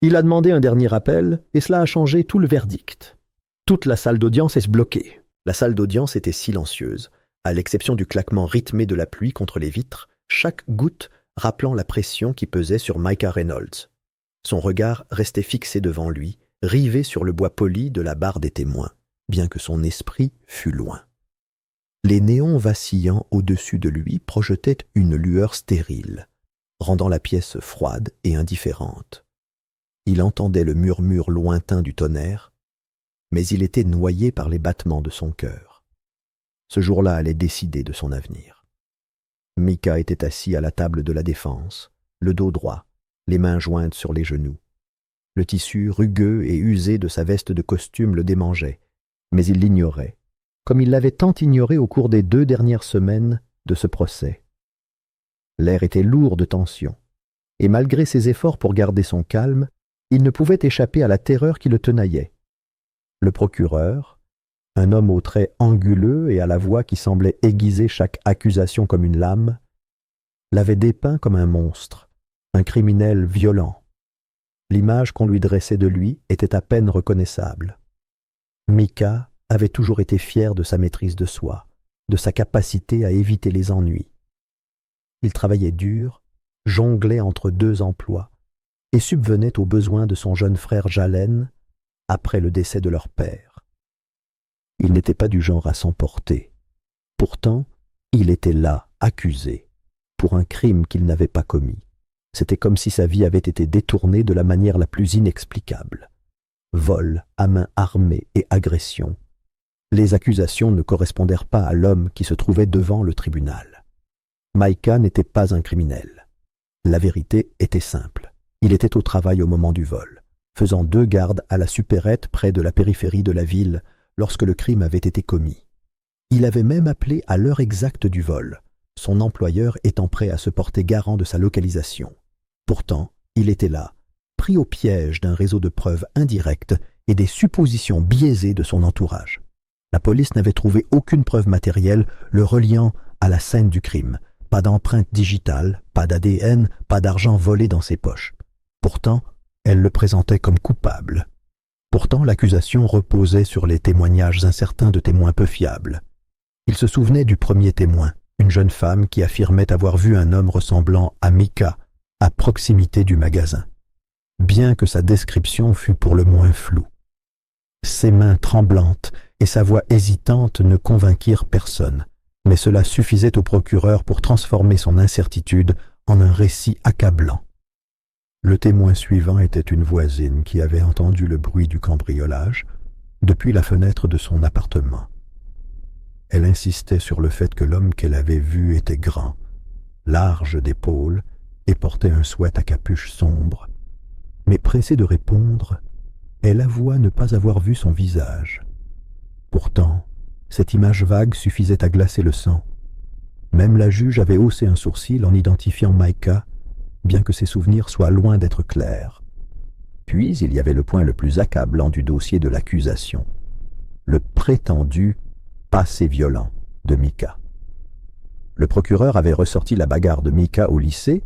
Il a demandé un dernier appel et cela a changé tout le verdict. Toute la salle d'audience est bloquée. La salle d'audience était silencieuse, à l'exception du claquement rythmé de la pluie contre les vitres, chaque goutte rappelant la pression qui pesait sur Micah Reynolds. Son regard restait fixé devant lui, rivé sur le bois poli de la barre des témoins, bien que son esprit fût loin. Les néons vacillant au-dessus de lui projetaient une lueur stérile, rendant la pièce froide et indifférente. Il entendait le murmure lointain du tonnerre, mais il était noyé par les battements de son cœur. Ce jour-là allait décider de son avenir. Micah était assis à la table de la défense, le dos droit, les mains jointes sur les genoux. Le tissu rugueux et usé de sa veste de costume le démangeait, mais il l'ignorait, comme il l'avait tant ignoré au cours des 2 dernières semaines de ce procès. L'air était lourd de tension, et malgré ses efforts pour garder son calme, il ne pouvait échapper à la terreur qui le tenaillait. Le procureur, un homme aux traits anguleux et à la voix qui semblait aiguiser chaque accusation comme une lame, l'avait dépeint comme un monstre, un criminel violent. L'image qu'on lui dressait de lui était à peine reconnaissable. Micah avait toujours été fier de sa maîtrise de soi, de sa capacité à éviter les ennuis. Il travaillait dur, jonglait entre 2 emplois et subvenait aux besoins de son jeune frère Jalen après le décès de leur père. Il n'était pas du genre à s'emporter. Pourtant, il était là, accusé, pour un crime qu'il n'avait pas commis. C'était comme si sa vie avait été détournée de la manière la plus inexplicable. Vol à main armée et agression. Les accusations ne correspondèrent pas à l'homme qui se trouvait devant le tribunal. Micah n'était pas un criminel. La vérité était simple. Il était au travail au moment du vol, faisant 2 gardes à la supérette près de la périphérie de la ville lorsque le crime avait été commis. Il avait même appelé à l'heure exacte du vol, son employeur étant prêt à se porter garant de sa localisation. Pourtant, il était là, pris au piège d'un réseau de preuves indirectes et des suppositions biaisées de son entourage. La police n'avait trouvé aucune preuve matérielle le reliant à la scène du crime. Pas d'empreinte digitale, pas d'ADN, pas d'argent volé dans ses poches. Pourtant, elle le présentait comme coupable. Pourtant, l'accusation reposait sur les témoignages incertains de témoins peu fiables. Il se souvenait du premier témoin, une jeune femme qui affirmait avoir vu un homme ressemblant à Micah à proximité du magasin, bien que sa description fût pour le moins floue. Ses mains tremblantes et sa voix hésitante ne convainquirent personne, mais cela suffisait au procureur pour transformer son incertitude en un récit accablant. Le témoin suivant était une voisine qui avait entendu le bruit du cambriolage depuis la fenêtre de son appartement. Elle insistait sur le fait que l'homme qu'elle avait vu était grand, large d'épaules et portait un sweat à capuche sombre. Mais pressée de répondre, elle avoua ne pas avoir vu son visage. Pourtant, cette image vague suffisait à glacer le sang. Même la juge avait haussé un sourcil en identifiant Micah, bien que ses souvenirs soient loin d'être clairs. Puis il y avait le point le plus accablant du dossier de l'accusation, le prétendu passé violent de Micah. Le procureur avait ressorti la bagarre de Micah au lycée,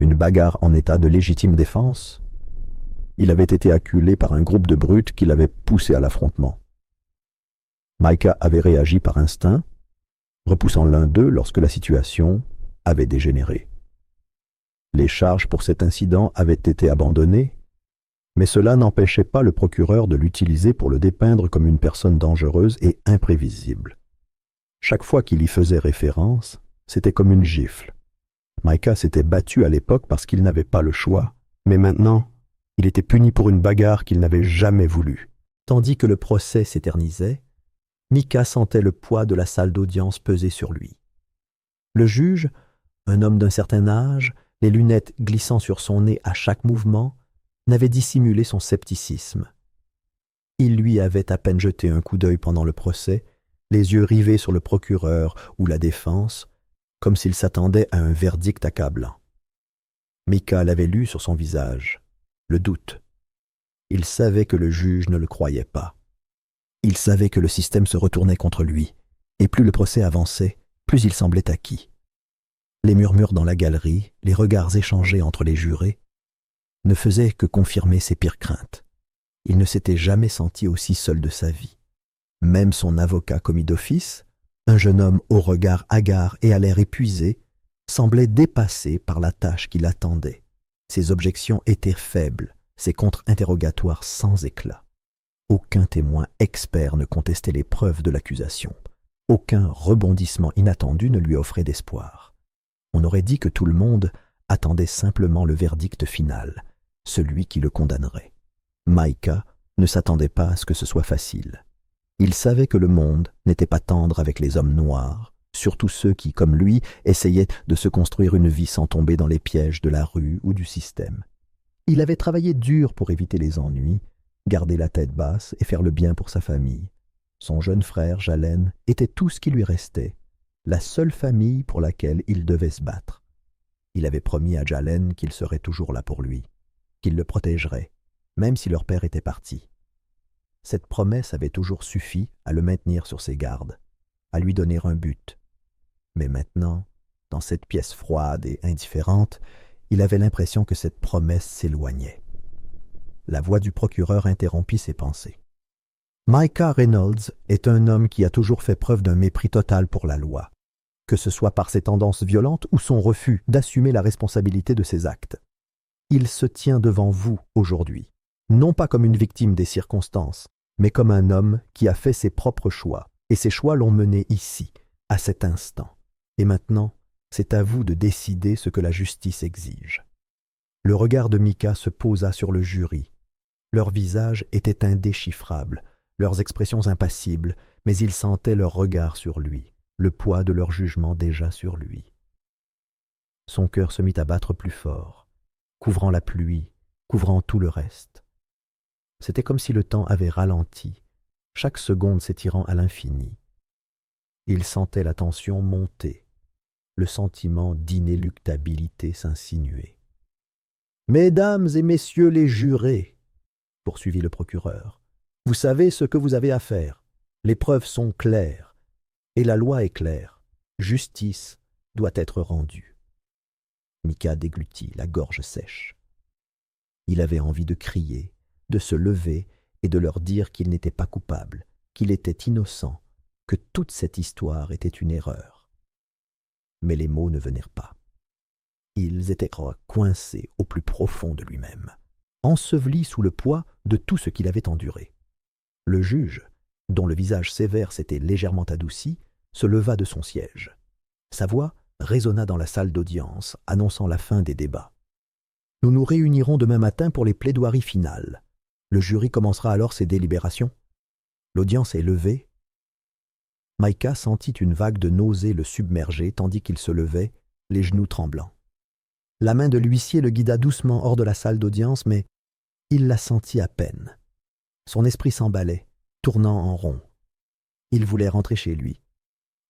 une bagarre en état de légitime défense. Il avait été acculé par un groupe de brutes qui l'avait poussé à l'affrontement. Micah avait réagi par instinct, repoussant l'un d'eux lorsque la situation avait dégénéré. Les charges pour cet incident avaient été abandonnées, mais cela n'empêchait pas le procureur de l'utiliser pour le dépeindre comme une personne dangereuse et imprévisible. Chaque fois qu'il y faisait référence, c'était comme une gifle. Micah s'était battu à l'époque parce qu'il n'avait pas le choix, mais maintenant, il était puni pour une bagarre qu'il n'avait jamais voulu. Tandis que le procès s'éternisait, Micah sentait le poids de la salle d'audience peser sur lui. Le juge, un homme d'un certain âge, les lunettes glissant sur son nez à chaque mouvement, n'avait dissimulé son scepticisme. Il lui avait à peine jeté un coup d'œil pendant le procès, les yeux rivés sur le procureur ou la défense, comme s'il s'attendait à un verdict accablant. Micah l'avait lu sur son visage, le doute. Il savait que le juge ne le croyait pas. Il savait que le système se retournait contre lui, et plus le procès avançait, plus il semblait acquis. Les murmures dans la galerie, les regards échangés entre les jurés, ne faisait que confirmer ses pires craintes. Il ne s'était jamais senti aussi seul de sa vie. Même son avocat commis d'office, un jeune homme au regard hagard et à l'air épuisé, semblait dépassé par la tâche qui l'attendait. Ses objections étaient faibles, ses contre-interrogatoires sans éclat. Aucun témoin expert ne contestait les preuves de l'accusation. Aucun rebondissement inattendu ne lui offrait d'espoir. On aurait dit que tout le monde attendait simplement le verdict final, celui qui le condamnerait. Micah ne s'attendait pas à ce que ce soit facile. Il savait que le monde n'était pas tendre avec les hommes noirs, surtout ceux qui, comme lui, essayaient de se construire une vie sans tomber dans les pièges de la rue ou du système. Il avait travaillé dur pour éviter les ennuis, garder la tête basse et faire le bien pour sa famille. Son jeune frère, Jalen, était tout ce qui lui restait, la seule famille pour laquelle il devait se battre. Il avait promis à Jalen qu'il serait toujours là pour lui, qu'il le protégerait, même si leur père était parti. Cette promesse avait toujours suffi à le maintenir sur ses gardes, à lui donner un but. Mais maintenant, dans cette pièce froide et indifférente, il avait l'impression que cette promesse s'éloignait. La voix du procureur interrompit ses pensées. Micah Reynolds est un homme qui a toujours fait preuve d'un mépris total pour la loi, que ce soit par ses tendances violentes ou son refus d'assumer la responsabilité de ses actes. Il se tient devant vous aujourd'hui, non pas comme une victime des circonstances, mais comme un homme qui a fait ses propres choix, et ces choix l'ont mené ici, à cet instant. Et maintenant, c'est à vous de décider ce que la justice exige. Le regard de Micah se posa sur le jury. Leurs visages étaient indéchiffrables, leurs expressions impassibles, mais il sentait leur regard sur lui, le poids de leur jugement déjà sur lui. Son cœur se mit à battre plus fort, couvrant la pluie, couvrant tout le reste. C'était comme si le temps avait ralenti, chaque seconde s'étirant à l'infini. Il sentait la tension monter, le sentiment d'inéluctabilité s'insinuer. « Mesdames et messieurs les jurés, » poursuivit le procureur, « vous savez ce que vous avez à faire. Les preuves sont claires, et la loi est claire. Justice doit être rendue. » Micah déglutit, la gorge sèche. Il avait envie de crier, de se lever et de leur dire qu'il n'était pas coupable, qu'il était innocent, que toute cette histoire était une erreur. Mais les mots ne vinrent pas. Ils étaient coincés au plus profond de lui-même, ensevelis sous le poids de tout ce qu'il avait enduré. Le juge, dont le visage sévère s'était légèrement adouci, se leva de son siège. Sa voix résonna dans la salle d'audience, annonçant la fin des débats. « Nous nous réunirons demain matin pour les plaidoiries finales. Le jury commencera alors ses délibérations. L'audience est levée. » Micah sentit une vague de nausée le submerger tandis qu'il se levait, les genoux tremblants. La main de l'huissier le guida doucement hors de la salle d'audience, mais il la sentit à peine. Son esprit s'emballait, tournant en rond. Il voulait rentrer chez lui,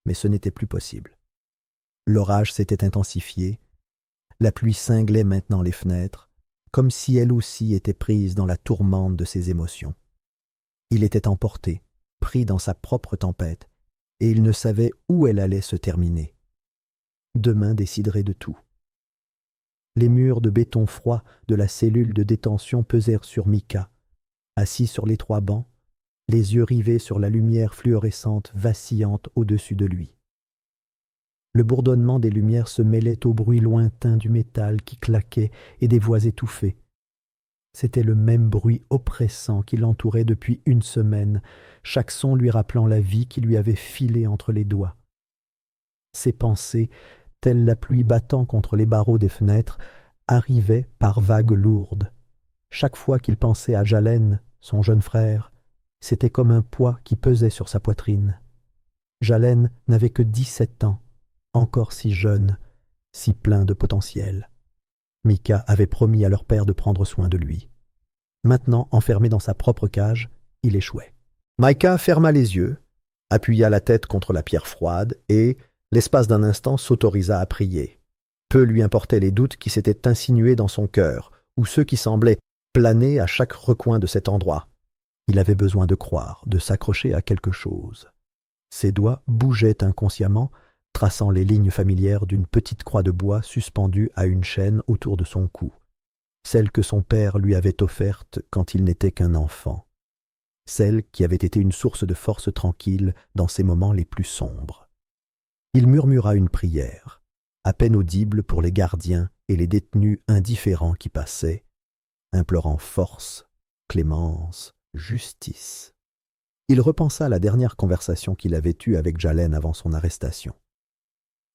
mais ce n'était plus possible. L'orage s'était intensifié, la pluie cinglait maintenant les fenêtres, comme si elle aussi était prise dans la tourmente de ses émotions. Il était emporté, pris dans sa propre tempête, et il ne savait où elle allait se terminer. Demain déciderait de tout. Les murs de béton froid de la cellule de détention pesèrent sur Micah, assis sur les 3 bancs, les yeux rivés sur la lumière fluorescente vacillante au-dessus de lui. Le bourdonnement des lumières se mêlait au bruit lointain du métal qui claquait et des voix étouffées. C'était le même bruit oppressant qui l'entourait depuis 1 semaine, chaque son lui rappelant la vie qui lui avait filé entre les doigts. Ses pensées, telle la pluie battant contre les barreaux des fenêtres, arrivaient par vagues lourdes. Chaque fois qu'il pensait à Jalen, son jeune frère, c'était comme un poids qui pesait sur sa poitrine. Jalen n'avait que 17 ans, encore si jeune, si plein de potentiel. Micah avait promis à leur père de prendre soin de lui. Maintenant, enfermé dans sa propre cage, il échouait. Micah ferma les yeux, appuya la tête contre la pierre froide et, l'espace d'un instant, s'autorisa à prier. Peu lui importaient les doutes qui s'étaient insinués dans son cœur, ou ceux qui semblaient planer à chaque recoin de cet endroit. Il avait besoin de croire, de s'accrocher à quelque chose. Ses doigts bougeaient inconsciemment, traçant les lignes familières d'une petite croix de bois suspendue à une chaîne autour de son cou. celle que son père lui avait offerte quand il n'était qu'un enfant, celle qui avait été une source de force tranquille dans ses moments les plus sombres. Il murmura une prière, à peine audible pour les gardiens et les détenus indifférents qui passaient, implorant force, clémence, justice. Il repensa à la dernière conversation qu'il avait eue avec Jalen avant son arrestation.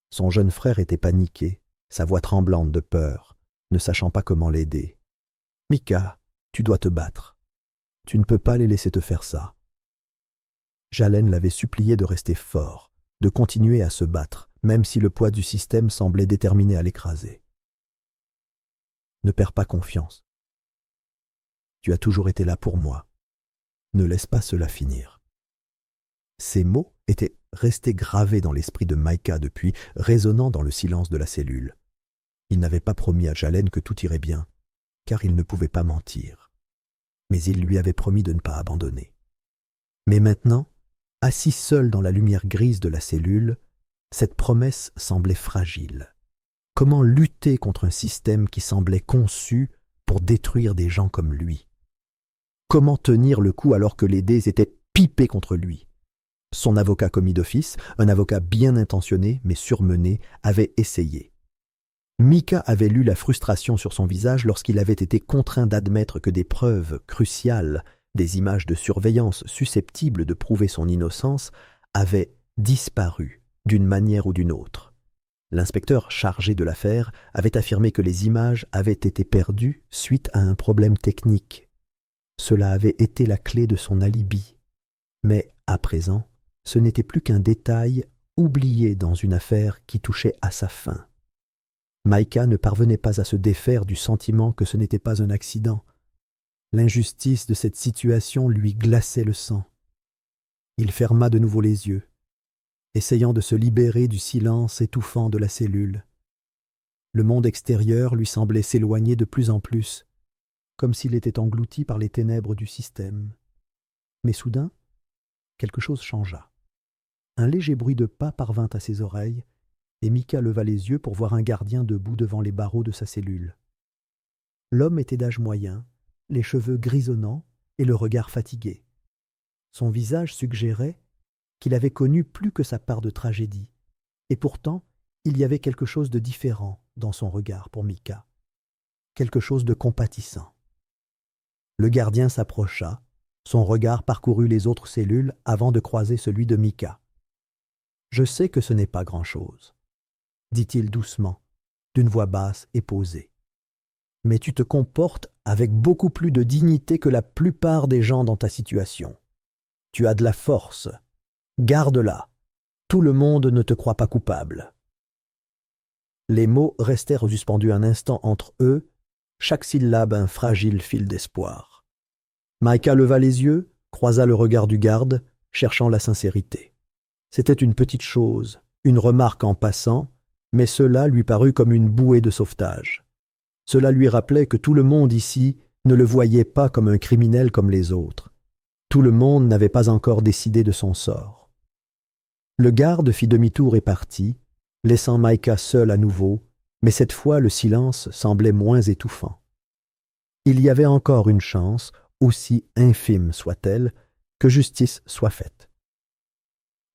Son jeune frère était paniqué, sa voix tremblante de peur, ne sachant pas comment l'aider. « Micah, tu dois te battre. Tu ne peux pas les laisser te faire ça. » Jalen l'avait supplié de rester fort, de continuer à se battre, même si le poids du système semblait déterminé à l'écraser. « Ne perds pas confiance. Tu as toujours été là pour moi. Ne laisse pas cela finir. » Ces mots étaient restés gravés dans l'esprit de Micah depuis, résonnant dans le silence de la cellule. Il n'avait pas promis à Jalen que tout irait bien, car il ne pouvait pas mentir. Mais il lui avait promis de ne pas abandonner. Mais maintenant, assis seul dans la lumière grise de la cellule, cette promesse semblait fragile. Comment lutter contre un système qui semblait conçu pour détruire des gens comme lui? Comment tenir le coup alors que les dés étaient pipés contre lui? Son avocat commis d'office, un avocat bien intentionné mais surmené, avait essayé. Micah avait lu la frustration sur son visage lorsqu'il avait été contraint d'admettre que des preuves cruciales, des images de surveillance susceptibles de prouver son innocence, avaient disparu d'une manière ou d'une autre. L'inspecteur chargé de l'affaire avait affirmé que les images avaient été perdues suite à un problème technique. Cela avait été la clé de son alibi. Mais, à présent, ce n'était plus qu'un détail oublié dans une affaire qui touchait à sa fin. Micah ne parvenait pas à se défaire du sentiment que ce n'était pas un accident. L'injustice de cette situation lui glaçait le sang. Il ferma de nouveau les yeux, essayant de se libérer du silence étouffant de la cellule. Le monde extérieur lui semblait s'éloigner de plus en plus, comme s'il était englouti par les ténèbres du système. Mais soudain, quelque chose changea. Un léger bruit de pas parvint à ses oreilles, et Micah leva les yeux pour voir un gardien debout devant les barreaux de sa cellule. L'homme était d'âge moyen, les cheveux grisonnants et le regard fatigué. Son visage suggérait qu'il avait connu plus que sa part de tragédie, et pourtant il y avait quelque chose de différent dans son regard pour Micah, quelque chose de compatissant. Le gardien s'approcha, son regard parcourut les autres cellules avant de croiser celui de Micah. « Je sais que ce n'est pas grand-chose, » dit-il doucement, d'une voix basse et posée. « Mais tu te comportes avec beaucoup plus de dignité que la plupart des gens dans ta situation. Tu as de la force. Garde-la. Tout le monde ne te croit pas coupable. » Les mots restèrent suspendus un instant entre eux, chaque syllabe un fragile fil d'espoir. Micah leva les yeux, croisa le regard du garde, cherchant la sincérité. C'était une petite chose, une remarque en passant, mais cela lui parut comme une bouée de sauvetage. Cela lui rappelait que tout le monde ici ne le voyait pas comme un criminel comme les autres. Tout le monde n'avait pas encore décidé de son sort. Le garde fit demi-tour et partit, laissant Micah seul à nouveau, mais cette fois le silence semblait moins étouffant. Il y avait encore une chance, aussi infime soit-elle, que justice soit faite.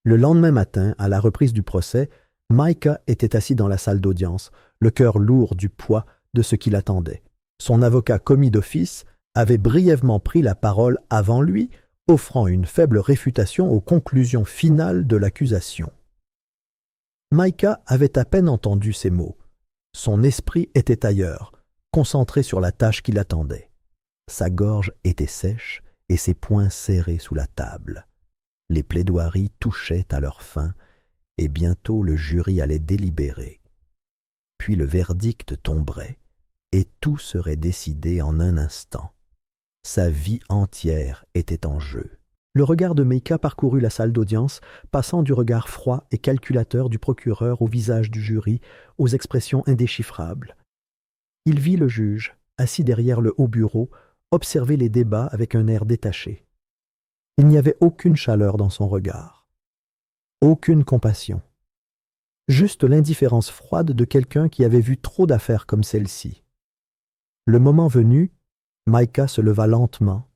Le lendemain matin, à la reprise du procès, Micah était assis dans la salle d'audience, le cœur lourd du poids de ce qui l'attendait. Son avocat commis d'office avait brièvement pris la parole avant lui, offrant une faible réfutation aux conclusions finales de l'accusation. Micah avait à peine entendu ces mots. Son esprit était ailleurs, concentré sur la tâche qui l'attendait. Sa gorge était sèche et ses poings serrés sous la table. Les plaidoiries touchaient à leur fin, et bientôt le jury allait délibérer. Puis le verdict tomberait, et tout serait décidé en un instant. Sa vie entière était en jeu. Le regard de Micah parcourut la salle d'audience, passant du regard froid et calculateur du procureur au visage du jury, aux expressions indéchiffrables. Il vit le juge, assis derrière le haut bureau, observer les débats avec un air détaché. Il n'y avait aucune chaleur dans son regard, aucune compassion, juste l'indifférence froide de quelqu'un qui avait vu trop d'affaires comme celle-ci. Le moment venu, Micah se leva lentement,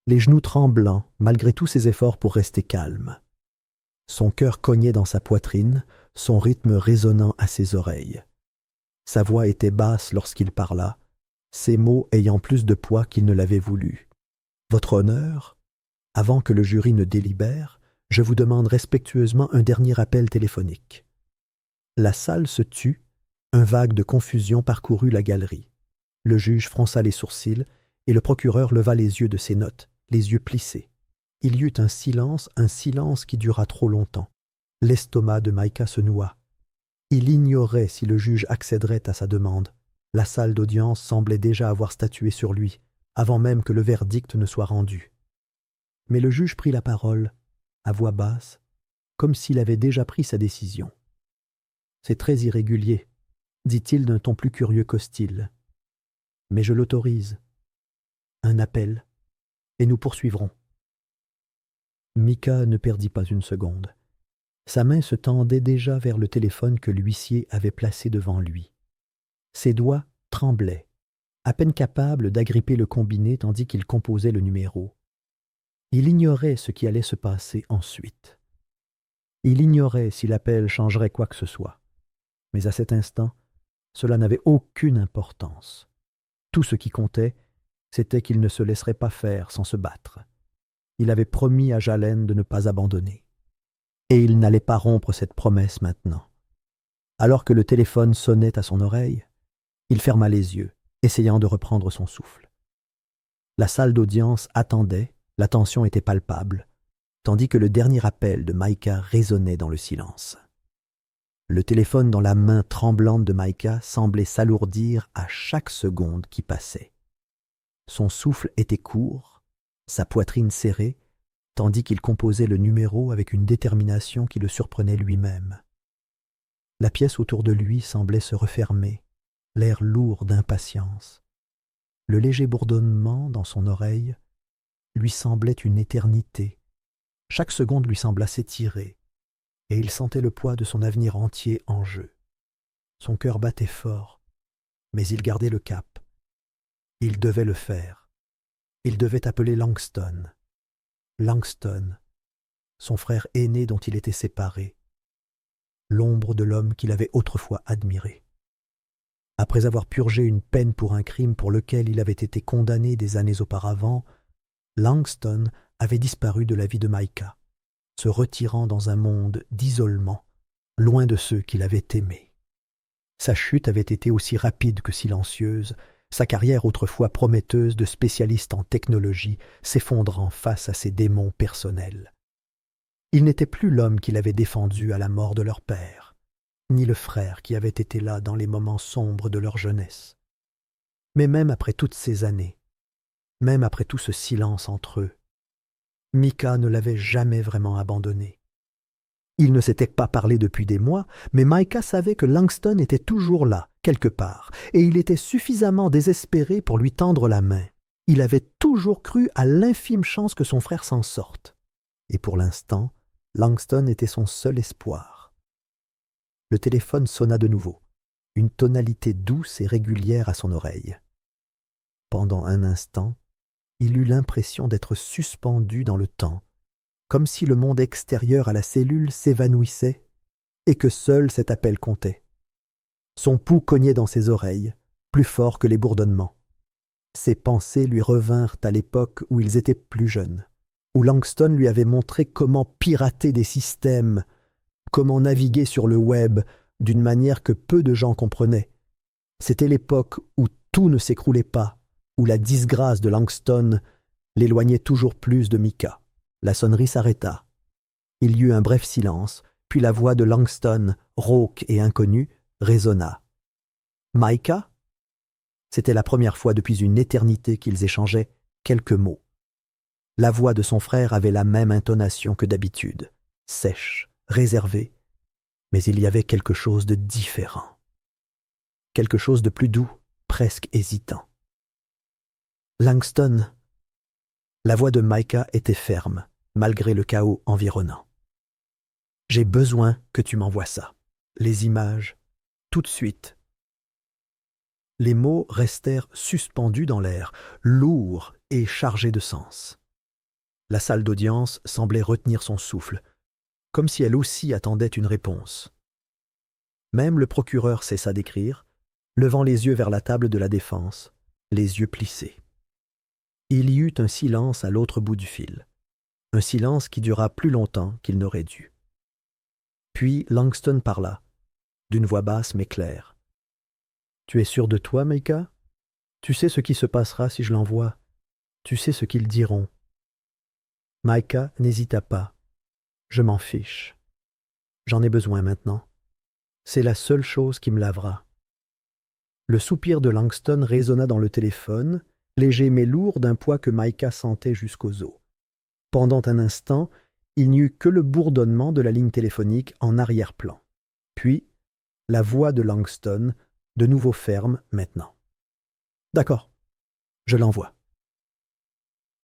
les genoux tremblants malgré tous ses efforts pour rester calme. Son cœur cognait dans sa poitrine, son rythme résonnant à ses oreilles. Sa voix était basse lorsqu'il parla, ses mots ayant plus de poids qu'il ne l'avait voulu. « Votre honneur, avant que le jury ne délibère, je vous demande respectueusement un dernier appel téléphonique. » La salle se tut, un vague de confusion parcourut la galerie. Le juge fronça les sourcils et le procureur leva les yeux de ses notes, les yeux plissés. Il y eut un silence qui dura trop longtemps. L'estomac de Micah se noua. Il ignorait si le juge accéderait à sa demande. La salle d'audience semblait déjà avoir statué sur lui, avant même que le verdict ne soit rendu. Mais le juge prit la parole, à voix basse, comme s'il avait déjà pris sa décision. « C'est très irrégulier, » dit-il d'un ton plus curieux qu'hostile. « Mais je l'autorise. Un appel, et nous poursuivrons. » Micah ne perdit pas une seconde. Sa main se tendait déjà vers le téléphone que l'huissier avait placé devant lui. Ses doigts tremblaient, à peine capables d'agripper le combiné tandis qu'il composait le numéro. Il ignorait ce qui allait se passer ensuite. Il ignorait si l'appel changerait quoi que ce soit. Mais à cet instant, cela n'avait aucune importance. Tout ce qui comptait, c'était qu'il ne se laisserait pas faire sans se battre. Il avait promis à Jalène de ne pas abandonner. Et il n'allait pas rompre cette promesse maintenant. Alors que le téléphone sonnait à son oreille, il ferma les yeux, essayant de reprendre son souffle. La salle d'audience attendait, la tension était palpable, tandis que le dernier appel de Micah résonnait dans le silence. Le téléphone dans la main tremblante de Micah semblait s'alourdir à chaque seconde qui passait. Son souffle était court, sa poitrine serrée, tandis qu'il composait le numéro avec une détermination qui le surprenait lui-même. La pièce autour de lui semblait se refermer, l'air lourd d'impatience. Le léger bourdonnement dans son oreille lui semblait une éternité. Chaque seconde lui sembla s'étirer, et il sentait le poids de son avenir entier en jeu. Son cœur battait fort, mais il gardait le cap. Il devait le faire. Il devait appeler Langston. Langston, son frère aîné dont il était séparé, l'ombre de l'homme qu'il avait autrefois admiré. Après avoir purgé une peine pour un crime pour lequel il avait été condamné des années auparavant, Langston avait disparu de la vie de Micah, se retirant dans un monde d'isolement, loin de ceux qu'il avait aimés. Sa chute avait été aussi rapide que silencieuse, sa carrière autrefois prometteuse de spécialiste en technologie s'effondrant face à ses démons personnels. Il n'était plus l'homme qu'il avait défendu à la mort de leur père, ni le frère qui avait été là dans les moments sombres de leur jeunesse. Mais même après toutes ces années, même après tout ce silence entre eux, Micah ne l'avait jamais vraiment abandonné. Ils ne s'étaient pas parlé depuis des mois, mais Micah savait que Langston était toujours là, quelque part, et il était suffisamment désespéré pour lui tendre la main. Il avait toujours cru à l'infime chance que son frère s'en sorte. Et pour l'instant, Langston était son seul espoir. Le téléphone sonna de nouveau, une tonalité douce et régulière à son oreille. Pendant un instant, il eut l'impression d'être suspendu dans le temps, comme si le monde extérieur à la cellule s'évanouissait et que seul cet appel comptait. Son pouls cognait dans ses oreilles, plus fort que les bourdonnements. Ses pensées lui revinrent à l'époque où ils étaient plus jeunes, où Langston lui avait montré comment pirater des systèmes, comment naviguer sur le web d'une manière que peu de gens comprenaient. C'était l'époque où tout ne s'écroulait pas, où la disgrâce de Langston l'éloignait toujours plus de Micah. La sonnerie s'arrêta. Il y eut un bref silence, puis la voix de Langston, rauque et inconnue, résonna. « Micah ?» C'était la première fois depuis une éternité qu'ils échangeaient quelques mots. La voix de son frère avait la même intonation que d'habitude, sèche, réservée, mais il y avait quelque chose de différent. Quelque chose de plus doux, presque hésitant. « Langston !» La voix de Micah était ferme, malgré le chaos environnant. « J'ai besoin que tu m'envoies ça. Les images, tout de suite. » Les mots restèrent suspendus dans l'air, lourds et chargés de sens. La salle d'audience semblait retenir son souffle, comme si elle aussi attendait une réponse. Même le procureur cessa d'écrire, levant les yeux vers la table de la défense, les yeux plissés. Il y eut un silence à l'autre bout du fil, un silence qui dura plus longtemps qu'il n'aurait dû. Puis Langston parla, d'une voix basse mais claire. « Tu es sûr de toi, Micah? Tu sais ce qui se passera si je l'envoie. Tu sais ce qu'ils diront. » Micah n'hésita pas. « Je m'en fiche. J'en ai besoin maintenant. C'est la seule chose qui me lavera. » Le soupir de Langston résonna dans le téléphone, léger mais lourd d'un poids que Micah sentait jusqu'aux os. Pendant un instant, il n'y eut que le bourdonnement de la ligne téléphonique en arrière-plan. Puis, la voix de Langston, de nouveau ferme maintenant. « D'accord, je l'envoie. »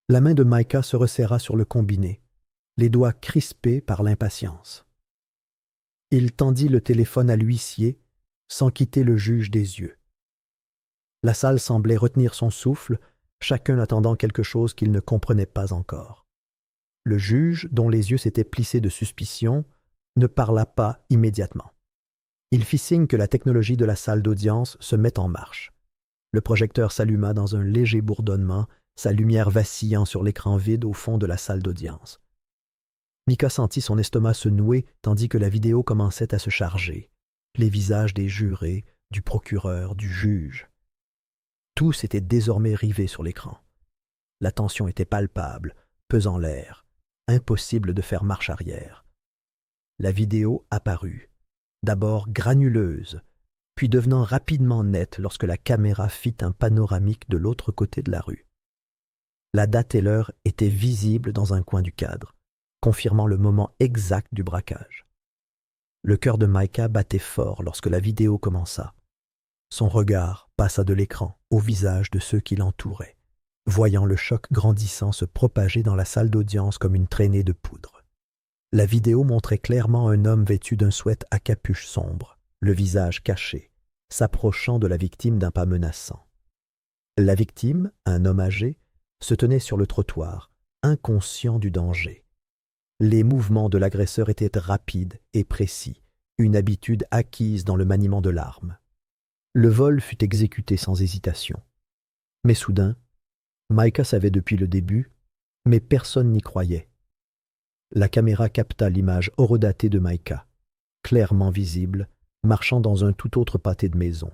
La main de Micah se resserra sur le combiné, les doigts crispés par l'impatience. Il tendit le téléphone à l'huissier, sans quitter le juge des yeux. La salle semblait retenir son souffle, chacun attendant quelque chose qu'il ne comprenait pas encore. Le juge, dont les yeux s'étaient plissés de suspicion, ne parla pas immédiatement. Il fit signe que la technologie de la salle d'audience se met en marche. Le projecteur s'alluma dans un léger bourdonnement, sa lumière vacillant sur l'écran vide au fond de la salle d'audience. Micah sentit son estomac se nouer tandis que la vidéo commençait à se charger. Les visages des jurés, du procureur, du juge. Tous étaient désormais rivés sur l'écran. La tension était palpable, pesant l'air. Impossible de faire marche arrière. La vidéo apparut, d'abord granuleuse, puis devenant rapidement nette lorsque la caméra fit un panoramique de l'autre côté de la rue. La date et l'heure étaient visibles dans un coin du cadre, confirmant le moment exact du braquage. Le cœur de Micah battait fort lorsque la vidéo commença. Son regard passa de l'écran au visage de ceux qui l'entouraient, voyant le choc grandissant se propager dans la salle d'audience comme une traînée de poudre. La vidéo montrait clairement un homme vêtu d'un sweat à capuche sombre, le visage caché, s'approchant de la victime d'un pas menaçant. La victime, un homme âgé, se tenait sur le trottoir, inconscient du danger. Les mouvements de l'agresseur étaient rapides et précis, une habitude acquise dans le maniement de l'arme. Le vol fut exécuté sans hésitation. Mais soudain, Micah savait depuis le début, mais personne n'y croyait. La caméra capta l'image horodatée de Micah, clairement visible, marchant dans un tout autre pâté de maison.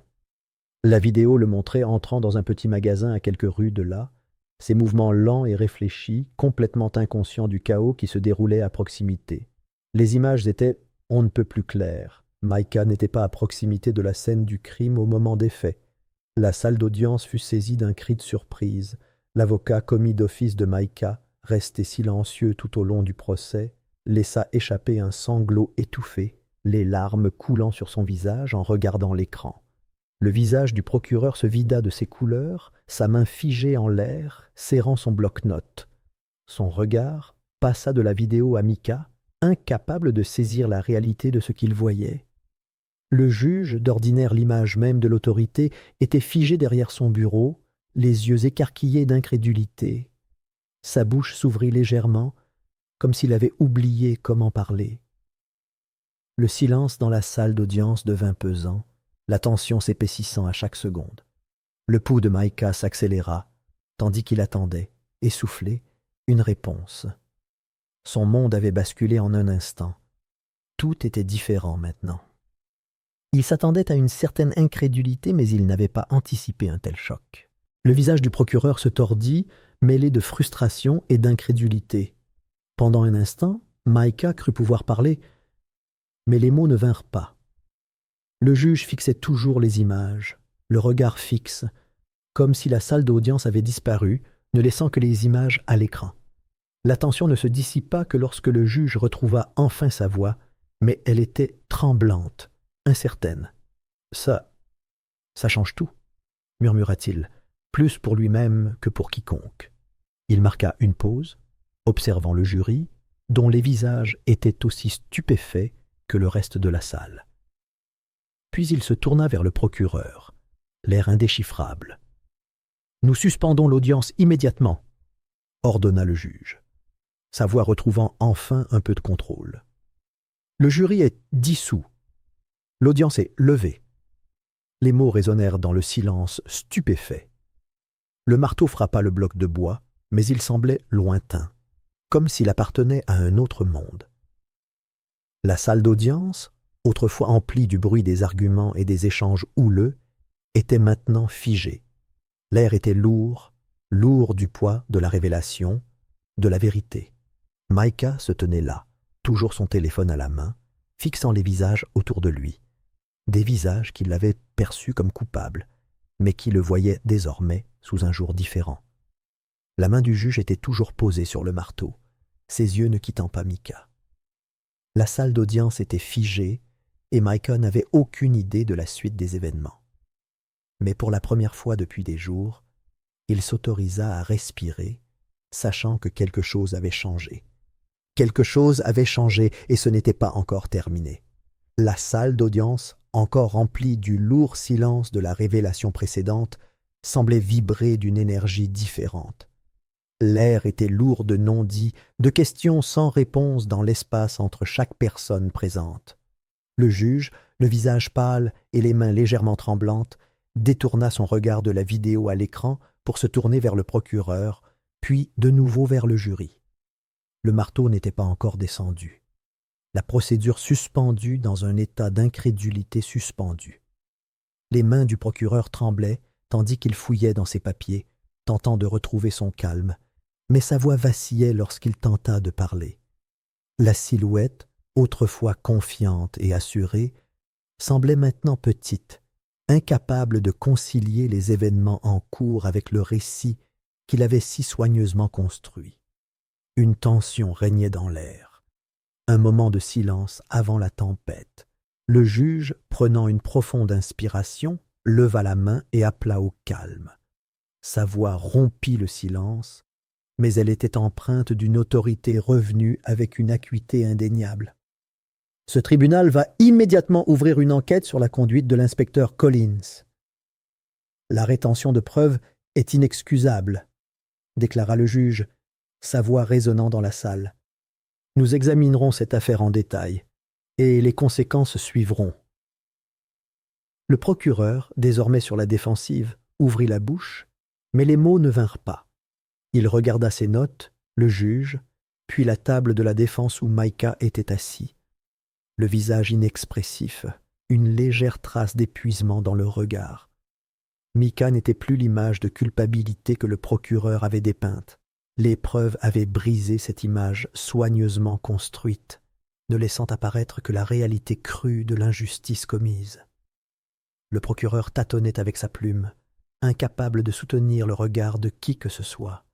La vidéo le montrait entrant dans un petit magasin à quelques rues de là, ses mouvements lents et réfléchis, complètement inconscients du chaos qui se déroulait à proximité. Les images étaient on ne peut plus claires. Micah n'était pas à proximité de la scène du crime au moment des faits. La salle d'audience fut saisie d'un cri de surprise. L'avocat commis d'office de Micah, resté silencieux tout au long du procès, laissa échapper un sanglot étouffé, les larmes coulant sur son visage en regardant l'écran. Le visage du procureur se vida de ses couleurs, sa main figée en l'air, serrant son bloc-notes. Son regard passa de la vidéo à Micah, incapable de saisir la réalité de ce qu'il voyait. Le juge, d'ordinaire l'image même de l'autorité, était figé derrière son bureau, les yeux écarquillés d'incrédulité. Sa bouche s'ouvrit légèrement, comme s'il avait oublié comment parler. Le silence dans la salle d'audience devint pesant, la tension s'épaississant à chaque seconde. Le pouls de Micah s'accéléra, tandis qu'il attendait, essoufflé, une réponse. Son monde avait basculé en un instant. Tout était différent maintenant. Il s'attendait à une certaine incrédulité, mais il n'avait pas anticipé un tel choc. Le visage du procureur se tordit, mêlé de frustration et d'incrédulité. Pendant un instant, Micah crut pouvoir parler, mais les mots ne vinrent pas. Le juge fixait toujours les images, le regard fixe, comme si la salle d'audience avait disparu, ne laissant que les images à l'écran. L'attention ne se dissipa que lorsque le juge retrouva enfin sa voix, mais elle était tremblante, incertaine. « Ça change tout », murmura-t-il, plus pour lui-même que pour quiconque. Il marqua une pause, observant le jury, dont les visages étaient aussi stupéfaits que le reste de la salle. Puis il se tourna vers le procureur, l'air indéchiffrable. « Nous suspendons l'audience immédiatement », ordonna le juge, sa voix retrouvant enfin un peu de contrôle. « Le jury est dissous. L'audience est levée. » Les mots résonnèrent dans le silence stupéfait. Le marteau frappa le bloc de bois, mais il semblait lointain, comme s'il appartenait à un autre monde. La salle d'audience, autrefois emplie du bruit des arguments et des échanges houleux, était maintenant figée. L'air était lourd, lourd du poids de la révélation, de la vérité. Micah se tenait là, toujours son téléphone à la main, fixant les visages autour de lui. Des visages qui l'avaient perçu comme coupable, mais qui le voyaient désormais sous un jour différent. La main du juge était toujours posée sur le marteau, ses yeux ne quittant pas Micah. La salle d'audience était figée et Micah n'avait aucune idée de la suite des événements. Mais pour la première fois depuis des jours, il s'autorisa à respirer, sachant que quelque chose avait changé. Quelque chose avait changé et ce n'était pas encore terminé. La salle d'audience, encore remplie du lourd silence de la révélation précédente, semblait vibrer d'une énergie différente. L'air était lourd de non-dits, de questions sans réponse dans l'espace entre chaque personne présente. Le juge, le visage pâle et les mains légèrement tremblantes, détourna son regard de la vidéo à l'écran pour se tourner vers le procureur, puis de nouveau vers le jury. Le marteau n'était pas encore descendu. La procédure suspendue dans un état d'incrédulité suspendue. Les mains du procureur tremblaient, tandis qu'il fouillait dans ses papiers, tentant de retrouver son calme, mais sa voix vacillait lorsqu'il tenta de parler. La silhouette, autrefois confiante et assurée, semblait maintenant petite, incapable de concilier les événements en cours avec le récit qu'il avait si soigneusement construit. Une tension régnait dans l'air. Un moment de silence avant la tempête. Le juge, prenant une profonde inspiration, leva la main et appela au calme. Sa voix rompit le silence, mais elle était empreinte d'une autorité revenue avec une acuité indéniable. « Ce tribunal va immédiatement ouvrir une enquête sur la conduite de l'inspecteur Collins. La rétention de preuves est inexcusable, » déclara le juge, sa voix résonnant dans la salle. « Nous examinerons cette affaire en détail, et les conséquences suivront. » Le procureur, désormais sur la défensive, ouvrit la bouche, mais les mots ne vinrent pas. Il regarda ses notes, le juge, puis la table de la défense où Micah était assis. Le visage inexpressif, une légère trace d'épuisement dans le regard. Micah n'était plus l'image de culpabilité que le procureur avait dépeinte. Les preuves avaient brisé cette image soigneusement construite, ne laissant apparaître que la réalité crue de l'injustice commise. Le procureur tâtonnait avec sa plume, incapable de soutenir le regard de qui que ce soit.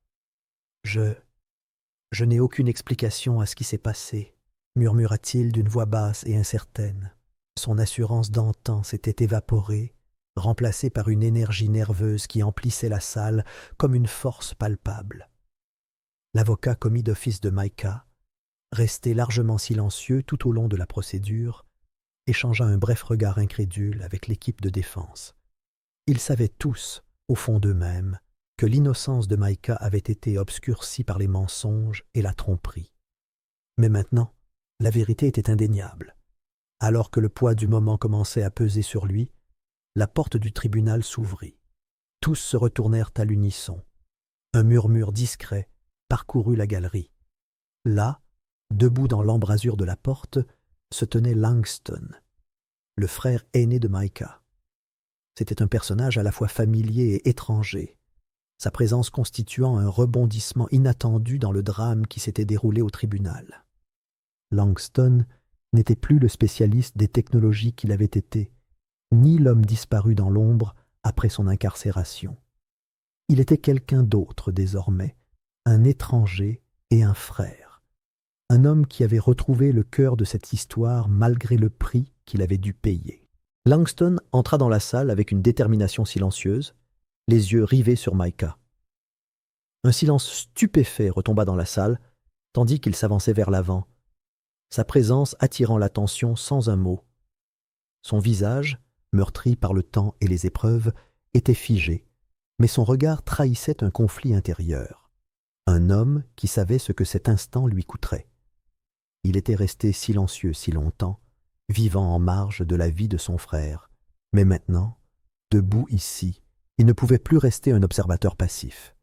« Je n'ai aucune explication à ce qui s'est passé, » murmura-t-il d'une voix basse et incertaine. Son assurance d'antan s'était évaporée, remplacée par une énergie nerveuse qui emplissait la salle comme une force palpable. L'avocat commis d'office de Micah, resté largement silencieux tout au long de la procédure, échangea un bref regard incrédule avec l'équipe de défense. Ils savaient tous, au fond d'eux-mêmes, que l'innocence de Micah avait été obscurcie par les mensonges et la tromperie. Mais maintenant, la vérité était indéniable. Alors que le poids du moment commençait à peser sur lui, la porte du tribunal s'ouvrit. Tous se retournèrent à l'unisson. Un murmure discret parcourut la galerie. Là, debout dans l'embrasure de la porte, se tenait Langston, le frère aîné de Micah. C'était un personnage à la fois familier et étranger, sa présence constituant un rebondissement inattendu dans le drame qui s'était déroulé au tribunal. Langston n'était plus le spécialiste des technologies qu'il avait été, ni l'homme disparu dans l'ombre après son incarcération. Il était quelqu'un d'autre désormais, un étranger et un frère, un homme qui avait retrouvé le cœur de cette histoire malgré le prix qu'il avait dû payer. Langston entra dans la salle avec une détermination silencieuse, les yeux rivés sur Micah. Un silence stupéfait retomba dans la salle, tandis qu'il s'avançait vers l'avant, sa présence attirant l'attention sans un mot. Son visage, meurtri par le temps et les épreuves, était figé, mais son regard trahissait un conflit intérieur. Un homme qui savait ce que cet instant lui coûterait. Il était resté silencieux si longtemps, vivant en marge de la vie de son frère, mais maintenant, debout ici, il ne pouvait plus rester un observateur passif.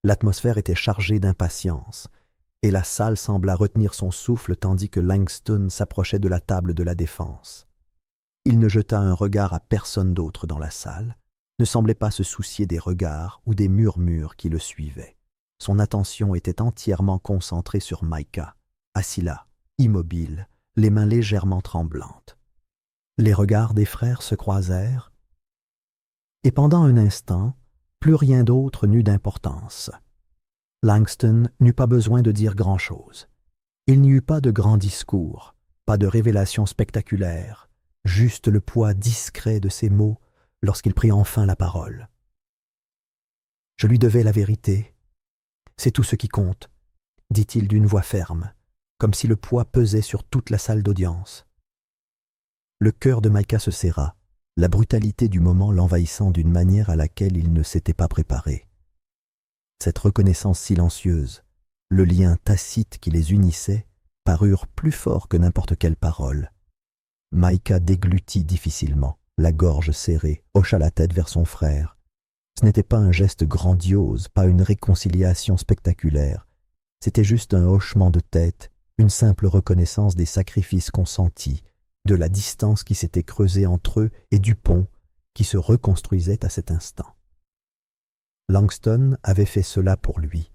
L'atmosphère était chargée d'impatience, et la salle sembla retenir son souffle tandis que Langston s'approchait de la table de la défense. Il ne jeta un regard à personne d'autre dans la salle, ne semblait pas se soucier des regards ou des murmures qui le suivaient. Son attention était entièrement concentrée sur Micah, assis là, immobile, les mains légèrement tremblantes. Les regards des frères se croisèrent, et pendant un instant, plus rien d'autre n'eut d'importance. Langston n'eut pas besoin de dire grand-chose. Il n'y eut pas de grands discours, pas de révélations spectaculaires, juste le poids discret de ses mots lorsqu'il prit enfin la parole. Je lui devais la vérité. C'est tout ce qui compte, dit-il d'une voix ferme, comme si le poids pesait sur toute la salle d'audience. Le cœur de Micah se serra, la brutalité du moment l'envahissant d'une manière à laquelle il ne s'était pas préparé. Cette reconnaissance silencieuse, le lien tacite qui les unissait, parurent plus forts que n'importe quelle parole. Micah déglutit difficilement, la gorge serrée, hocha la tête vers son frère. Ce n'était pas un geste grandiose, pas une réconciliation spectaculaire. C'était juste un hochement de tête, une simple reconnaissance des sacrifices consentis, de la distance qui s'était creusée entre eux et du pont qui se reconstruisait à cet instant. Langston avait fait cela pour lui,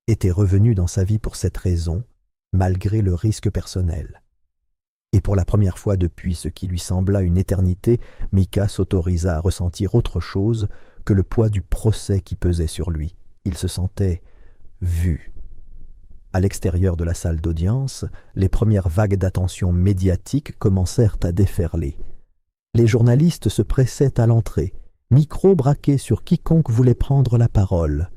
était revenu dans sa vie pour cette raison, malgré le risque personnel. Et pour la première fois depuis ce qui lui sembla une éternité, Micah s'autorisa à ressentir autre chose que le poids du procès qui pesait sur lui. Il se sentait vu. À l'extérieur de la salle d'audience, les premières vagues d'attention médiatique commencèrent à déferler. Les journalistes se pressaient à l'entrée, micro braqués sur quiconque voulait prendre la parole.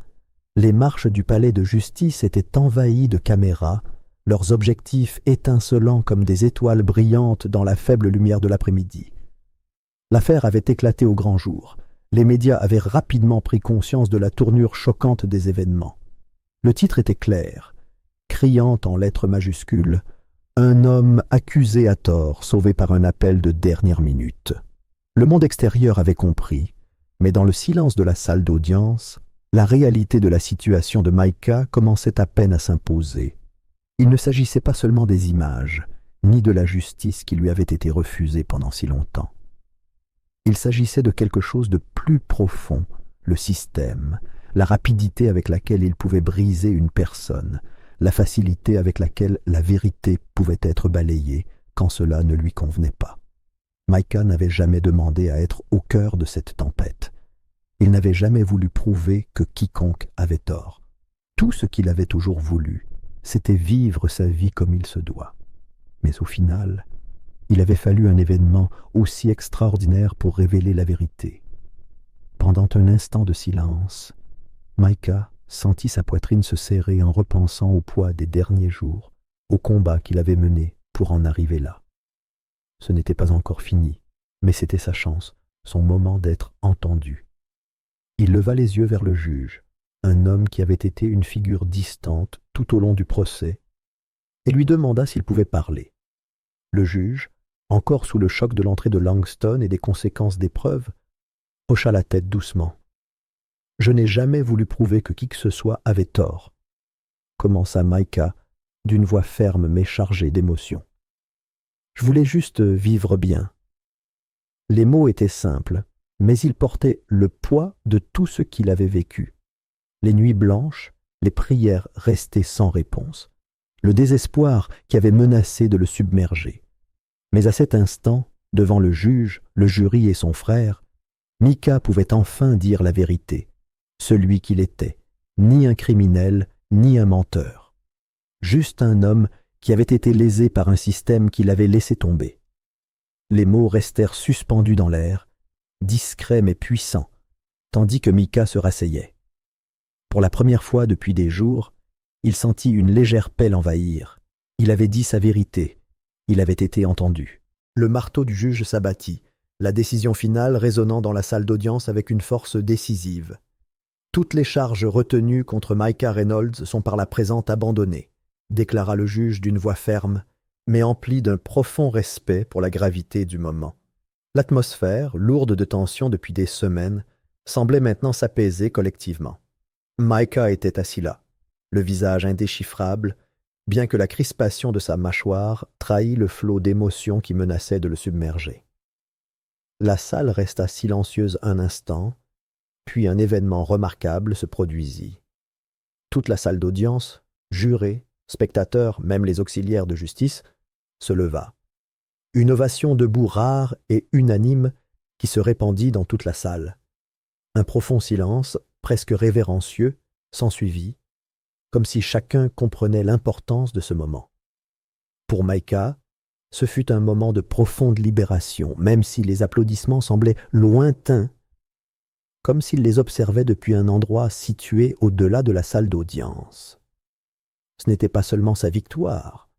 Les marches du palais de justice étaient envahies de caméras, leurs objectifs étincelants comme des étoiles brillantes dans la faible lumière de l'après-midi. L'affaire avait éclaté au grand jour. Les médias avaient rapidement pris conscience de la tournure choquante des événements. Le titre était clair, criant en lettres majuscules « Un homme accusé à tort, sauvé par un appel de dernière minute ». Le monde extérieur avait compris, mais dans le silence de la salle d'audience, la réalité de la situation de Micah commençait à peine à s'imposer. Il ne s'agissait pas seulement des images, ni de la justice qui lui avait été refusée pendant si longtemps. Il s'agissait de quelque chose de plus profond, le système, la rapidité avec laquelle il pouvait briser une personne, la facilité avec laquelle la vérité pouvait être balayée quand cela ne lui convenait pas. Micah n'avait jamais demandé à être au cœur de cette tempête. Il n'avait jamais voulu prouver que quiconque avait tort. Tout ce qu'il avait toujours voulu, c'était vivre sa vie comme il se doit. Mais au final, il avait fallu un événement aussi extraordinaire pour révéler la vérité. Pendant un instant de silence, Micah sentit sa poitrine se serrer en repensant au poids des derniers jours, au combat qu'il avait mené pour en arriver là. Ce n'était pas encore fini, mais c'était sa chance, son moment d'être entendu. Il leva les yeux vers le juge, un homme qui avait été une figure distante tout au long du procès, et lui demanda s'il pouvait parler. Le juge, encore sous le choc de l'entrée de Langston et des conséquences des preuves, hocha la tête doucement. « Je n'ai jamais voulu prouver que qui que ce soit avait tort, » commença Micah d'une voix ferme mais chargée d'émotion. « Je voulais juste vivre bien. » Les mots étaient simples, mais ils portaient le poids de tout ce qu'il avait vécu. Les nuits blanches, les prières restées sans réponse, le désespoir qui avait menacé de le submerger. Mais à cet instant, devant le juge, le jury et son frère, Micah pouvait enfin dire la vérité, celui qu'il était, ni un criminel, ni un menteur. Juste un homme qui avait été lésé par un système qui l'avait laissé tomber. Les mots restèrent suspendus dans l'air, discrets mais puissants, tandis que Micah se rasseyait. Pour la première fois depuis des jours, il sentit une légère paix l'envahir. Il avait dit sa vérité, il avait été entendu. Le marteau du juge s'abattit, la décision finale résonnant dans la salle d'audience avec une force décisive. Toutes les charges retenues contre Micah Reynolds sont par la présente abandonnées, déclara le juge d'une voix ferme, mais emplie d'un profond respect pour la gravité du moment. L'atmosphère, lourde de tension depuis des semaines, semblait maintenant s'apaiser collectivement. Micah était assis là, le visage indéchiffrable, bien que la crispation de sa mâchoire trahît le flot d'émotions qui menaçait de le submerger. La salle resta silencieuse un instant, puis un événement remarquable se produisit. Toute la salle d'audience, jurés, spectateurs, même les auxiliaires de justice, se leva. Une ovation debout rare et unanime qui se répandit dans toute la salle. Un profond silence, presque révérencieux, s'ensuivit, comme si chacun comprenait l'importance de ce moment. Pour Micah, ce fut un moment de profonde libération, même si les applaudissements semblaient lointains, comme s'il les observait depuis un endroit situé au-delà de la salle d'audience. Ce n'était pas seulement sa victoire,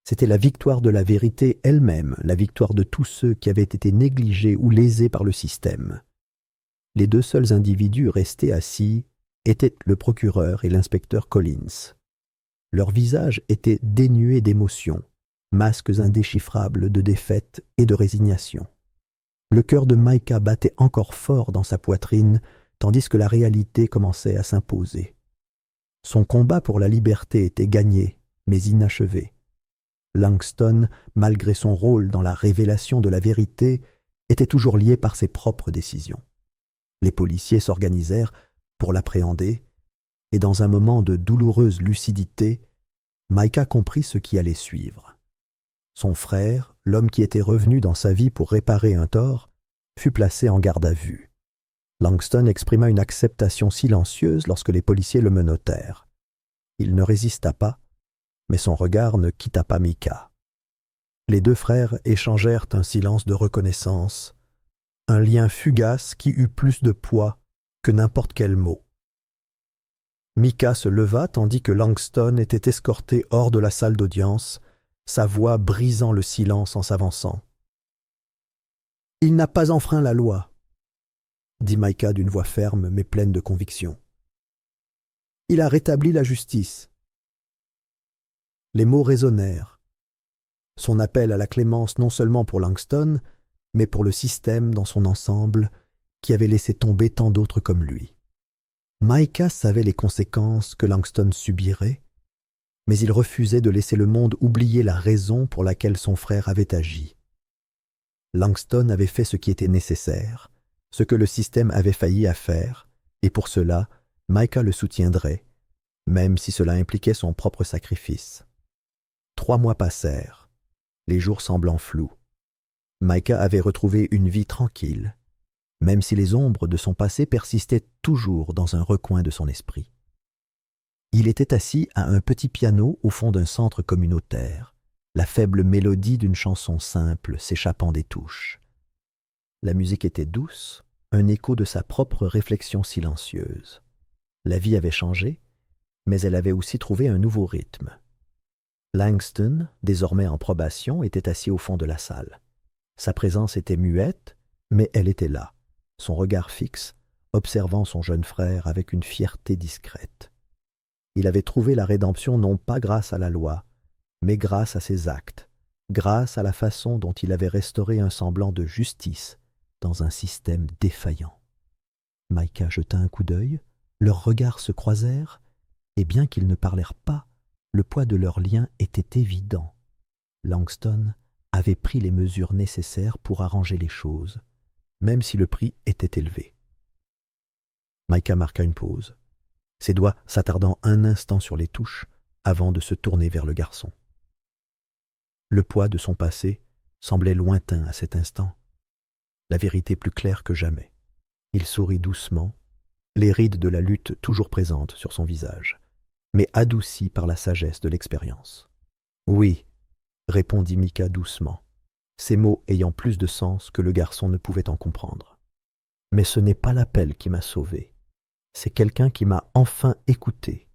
c'était la victoire de la vérité elle-même, la victoire de tous ceux qui avaient été négligés ou lésés par le système. Les deux seuls individus restés assis étaient le procureur et l'inspecteur Collins. Leurs visages étaient dénués d'émotion, masques indéchiffrables de défaite et de résignation. Le cœur de Micah battait encore fort dans sa poitrine, tandis que la réalité commençait à s'imposer. Son combat pour la liberté était gagné, mais inachevé. Langston, malgré son rôle dans la révélation de la vérité, était toujours lié par ses propres décisions. Les policiers s'organisèrent pour l'appréhender, et dans un moment de douloureuse lucidité, Micah comprit ce qui allait suivre. Son frère, l'homme qui était revenu dans sa vie pour réparer un tort, fut placé en garde à vue. Langston exprima une acceptation silencieuse lorsque les policiers le menottèrent. Il ne résista pas, mais son regard ne quitta pas Micah. Les deux frères échangèrent un silence de reconnaissance, un lien fugace qui eut plus de poids que n'importe quel mot. Micah se leva tandis que Langston était escorté hors de la salle d'audience, sa voix brisant le silence en s'avançant. « Il n'a pas enfreint la loi, » dit Micah d'une voix ferme mais pleine de conviction. « Il a rétabli la justice. » Les mots résonnèrent. Son appel à la clémence non seulement pour Langston, mais pour le système dans son ensemble, qui avait laissé tomber tant d'autres comme lui. Micah savait les conséquences que Langston subirait, mais il refusait de laisser le monde oublier la raison pour laquelle son frère avait agi. Langston avait fait ce qui était nécessaire, ce que le système avait failli à faire, et pour cela, Micah le soutiendrait, même si cela impliquait son propre sacrifice. 3 mois passèrent, les jours semblant flous. Micah avait retrouvé une vie tranquille, même si les ombres de son passé persistaient toujours dans un recoin de son esprit. Il était assis à un petit piano au fond d'un centre communautaire, la faible mélodie d'une chanson simple s'échappant des touches. La musique était douce, un écho de sa propre réflexion silencieuse. La vie avait changé, mais elle avait aussi trouvé un nouveau rythme. Langston, désormais en probation, était assis au fond de la salle. Sa présence était muette, mais elle était là, son regard fixe, observant son jeune frère avec une fierté discrète. Il avait trouvé la rédemption non pas grâce à la loi, mais grâce à ses actes, grâce à la façon dont il avait restauré un semblant de justice dans un système défaillant. Micah jeta un coup d'œil, leurs regards se croisèrent, et bien qu'ils ne parlèrent pas, le poids de leur lien était évident. Langston avait pris les mesures nécessaires pour arranger les choses, même si le prix était élevé. Micah marqua une pause, ses doigts s'attardant un instant sur les touches avant de se tourner vers le garçon. Le poids de son passé semblait lointain à cet instant, la vérité plus claire que jamais. Il sourit doucement, les rides de la lutte toujours présentes sur son visage, mais adoucies par la sagesse de l'expérience. « Oui, » répondit Micah doucement, ces mots ayant plus de sens que le garçon ne pouvait en comprendre. « Mais ce n'est pas l'appel qui m'a sauvé. C'est quelqu'un qui m'a enfin écouté.